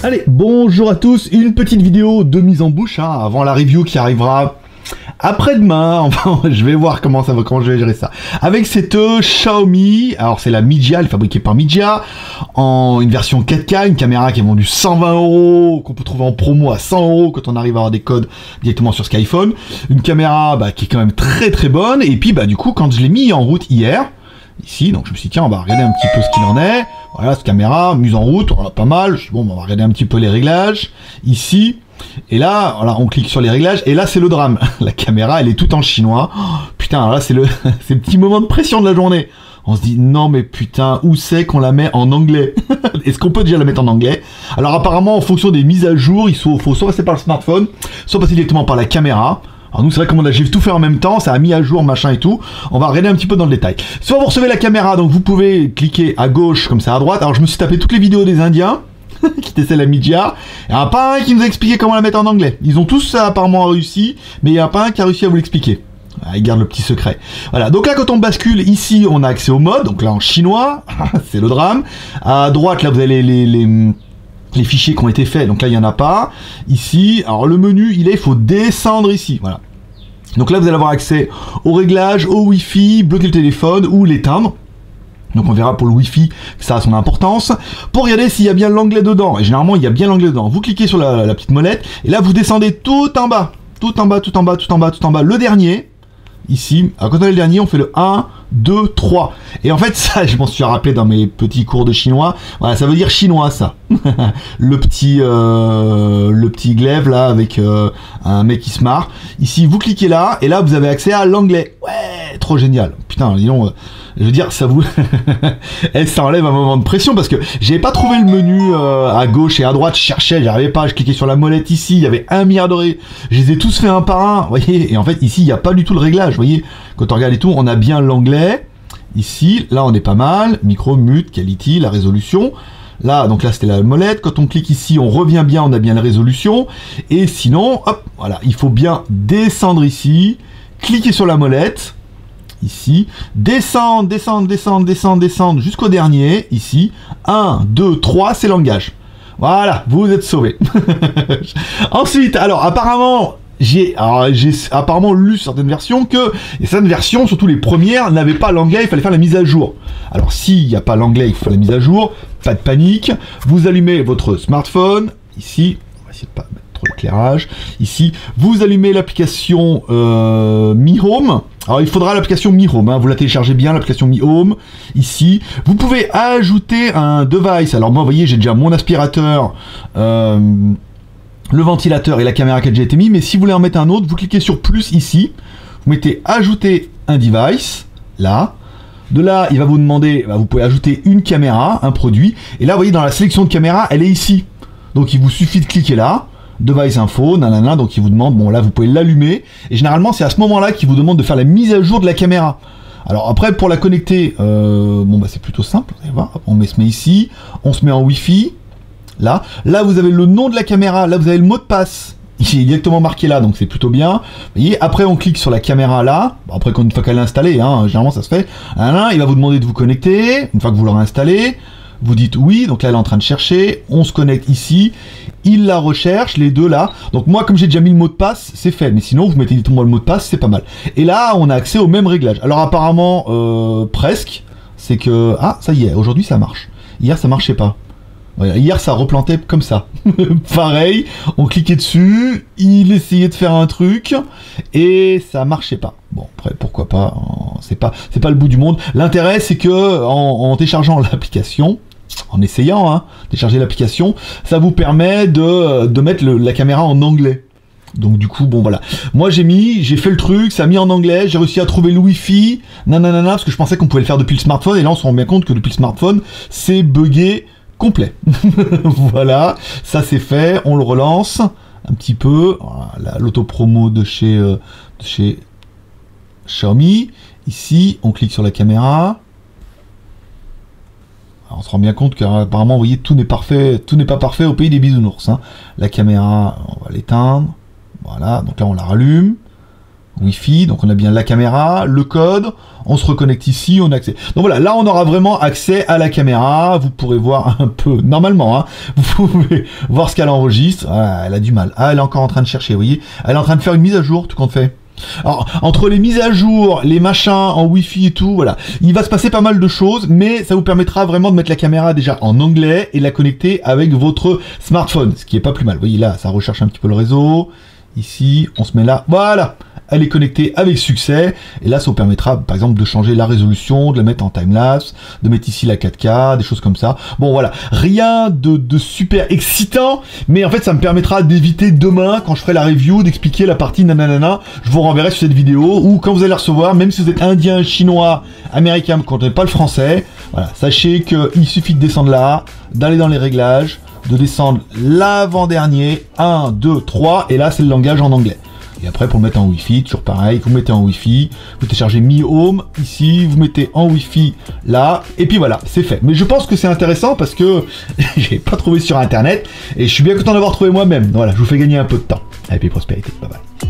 Allez, bonjour à tous, une petite vidéo de mise en bouche avant la review qui arrivera après-demain. Enfin, je vais voir comment je vais gérer ça. Avec cette Xiaomi, alors c'est la Mijia, elle est fabriquée par Mijia, en une version 4K, une caméra qui est vendue 120 €, qu'on peut trouver en promo à 100 € quand on arrive à avoir des codes directement sur Skyphone. Une caméra qui est quand même très très bonne, et puis du coup quand je l'ai mis en route hier, ici, donc je me suis dit tiens on va regarder un petit peu ce qu'il en est. Voilà, cette caméra, mise en route, voilà, pas mal. Je suis bon, on va regarder un petit peu les réglages, ici. Et là, voilà, on clique sur les réglages, et là c'est le drame. La caméra, elle est toute en chinois. Oh, putain, alors là c'est le petit moment de pression de la journée. On se dit, non mais putain, où c'est qu'on la met en anglais? Est-ce qu'on peut déjà la mettre en anglais? Alors apparemment, en fonction des mises à jour, il faut soit passer par le smartphone, soit passer directement par la caméra. Alors nous c'est vrai que j'ai tout fait en même temps, ça a mis à jour machin et tout. On va regarder un petit peu dans le détail. Soit vous recevez la caméra, donc vous pouvez cliquer à gauche comme ça à droite. Alors je me suis tapé toutes les vidéos des Indiens qui testaient la Mijia. Il n'y en a pas un qui nous a expliqué comment la mettre en anglais. Ils ont tous apparemment réussi, mais il n'y en a pas un qui a réussi à vous l'expliquer. Ils gardent le petit secret. Voilà, donc là quand on bascule, ici on a accès au mode, donc là en chinois, c'est le drame. À droite là vous avez les fichiers qui ont été faits, donc là il n'y en a pas. Ici, alors le menu, il faut descendre ici, voilà. Donc là vous allez avoir accès aux réglages, au Wi-Fi, bloquer le téléphone ou l'éteindre. Donc on verra pour le Wi-Fi que ça a son importance. Pour regarder s'il y a bien l'anglais dedans, et généralement il y a bien l'anglais dedans, vous cliquez sur la petite molette, et là vous descendez tout en bas, tout en bas, tout en bas, tout en bas, tout en bas, le dernier. Ici, alors quand on est le dernier, on fait le 1, 2, 3. Et en fait, ça, je m'en suis rappelé dans mes petits cours de chinois. Voilà, ça veut dire chinois, ça. le petit glaive, là, avec un mec qui se marre. Ici, vous cliquez là, et là, vous avez accès à l'anglais. Ouais, trop génial. Putain, dis donc, je veux dire, ça vous... ça enlève un moment de pression, parce que j'avais pas trouvé le menu à gauche et à droite. Je cherchais, j'arrivais pas. Je cliquais sur la molette ici, il y avait 1 milliard de réglages. Je les ai tous fait un par un, vous voyez. Et en fait, ici, il n'y a pas du tout le réglage, vous voyez. Quand on regarde et tout, on a bien l'anglais. Ici, là, on est pas mal. Micro, mute, quality, la résolution. Là, donc là, c'était la molette. Quand on clique ici, on revient bien, on a bien la résolution. Et sinon, hop, voilà, il faut bien descendre ici, cliquer sur la molette. Ici, descendre, descendre, descendre, descendre, descendre jusqu'au dernier, ici, 1, 2, 3, c'est langage. Voilà, vous êtes sauvés. Ensuite, alors, apparemment, j'ai apparemment lu certaines versions et certaines versions, surtout les premières, n'avaient pas l'anglais, il fallait faire la mise à jour. Alors, s'il n'y a pas l'anglais, il faut faire la mise à jour, pas de panique, vous allumez votre smartphone, ici, on va essayer de pas mettre trop d'éclairage, ici, vous allumez l'application Mi Home. Alors il faudra l'application Mi Home, vous la téléchargez bien, l'application Mi Home, ici. Vous pouvez ajouter un device. Alors moi, vous voyez, j'ai déjà mon aspirateur, le ventilateur et la caméra qui a déjà été mis, mais si vous voulez en mettre un autre, vous cliquez sur plus ici, vous mettez ajouter un device, là. De là, il va vous demander, vous pouvez ajouter une caméra, un produit, et là, vous voyez, dans la sélection de caméras, elle est ici. Donc il vous suffit de cliquer là. Device info, nanana, donc il vous demande, bon là vous pouvez l'allumer, et généralement c'est à ce moment-là qu'il vous demande de faire la mise à jour de la caméra. Alors après pour la connecter, c'est plutôt simple, vous allez voir, on se met ici, on se met en Wi-Fi, là vous avez le nom de la caméra, là vous avez le mot de passe, il est directement marqué là, donc c'est plutôt bien. Vous voyez, après on clique sur la caméra là, bon, après une fois qu'elle est installée, généralement ça se fait, il va vous demander de vous connecter, une fois que vous l'aurez installé, vous dites oui, donc là elle est en train de chercher, on se connecte ici, il la recherche, les deux là, donc moi comme j'ai déjà mis le mot de passe, c'est fait, mais sinon vous mettez directement le mot de passe, c'est pas mal. Et là on a accès au même réglage, alors apparemment presque, c'est que, ça y est, aujourd'hui ça marche, hier ça marchait pas. Voilà, hier ça replantait comme ça, pareil, on cliquait dessus, il essayait de faire un truc, et ça marchait pas. Bon, après, pourquoi pas, c'est pas le bout du monde. L'intérêt, c'est que en téléchargeant l'application, en essayant, télécharger l'application, ça vous permet de mettre la caméra en anglais. Donc du coup, bon voilà. Moi j'ai fait le truc, ça a mis en anglais, j'ai réussi à trouver le Wi-Fi, nanana, parce que je pensais qu'on pouvait le faire depuis le smartphone, et là on se rend bien compte que depuis le smartphone, c'est buggé complet. Voilà, ça c'est fait, on le relance un petit peu. Voilà, l'auto-promo de chez Xiaomi. Ici, on clique sur la caméra. Alors, on se rend bien compte qu'apparemment, vous voyez, tout n'est pas parfait au pays des bisounours. La caméra, on va l'éteindre. Voilà, donc là, on la rallume. Wi-Fi, donc on a bien la caméra, le code, on se reconnecte ici, on a accès. Donc voilà, là on aura vraiment accès à la caméra, vous pourrez voir un peu, normalement, hein, vous pouvez voir ce qu'elle enregistre. Ah, elle a du mal, ah, elle est encore en train de chercher, vous voyez, elle est en train de faire une mise à jour, tout compte fait. Alors, entre les mises à jour, les machins en Wi-Fi et tout, voilà, il va se passer pas mal de choses, mais ça vous permettra vraiment de mettre la caméra déjà en anglais et la connecter avec votre smartphone, ce qui est pas plus mal. Vous voyez là, ça recherche un petit peu le réseau. Ici, on se met là, voilà, elle est connectée avec succès, et là ça vous permettra par exemple de changer la résolution, de la mettre en timelapse, de mettre ici la 4K, des choses comme ça. Bon voilà, rien de super excitant, mais en fait ça me permettra d'éviter demain, quand je ferai la review, d'expliquer la partie nanana, je vous renverrai sur cette vidéo, ou quand vous allez recevoir, même si vous êtes indien, chinois, américain, vous ne comprenez pas le français, voilà, sachez qu'il suffit de descendre là, d'aller dans les réglages, de descendre l'avant-dernier, 1, 2, 3, et là c'est le langage en anglais. Et après pour le mettre en Wi-Fi, toujours pareil, vous mettez en Wi-Fi, vous téléchargez Mi Home, ici, vous mettez en Wi-Fi là, et puis voilà, c'est fait. Mais je pense que c'est intéressant parce que j'ai pas trouvé sur internet, et je suis bien content d'avoir trouvé moi-même. Voilà, je vous fais gagner un peu de temps. Et puis prospérité, bye bye.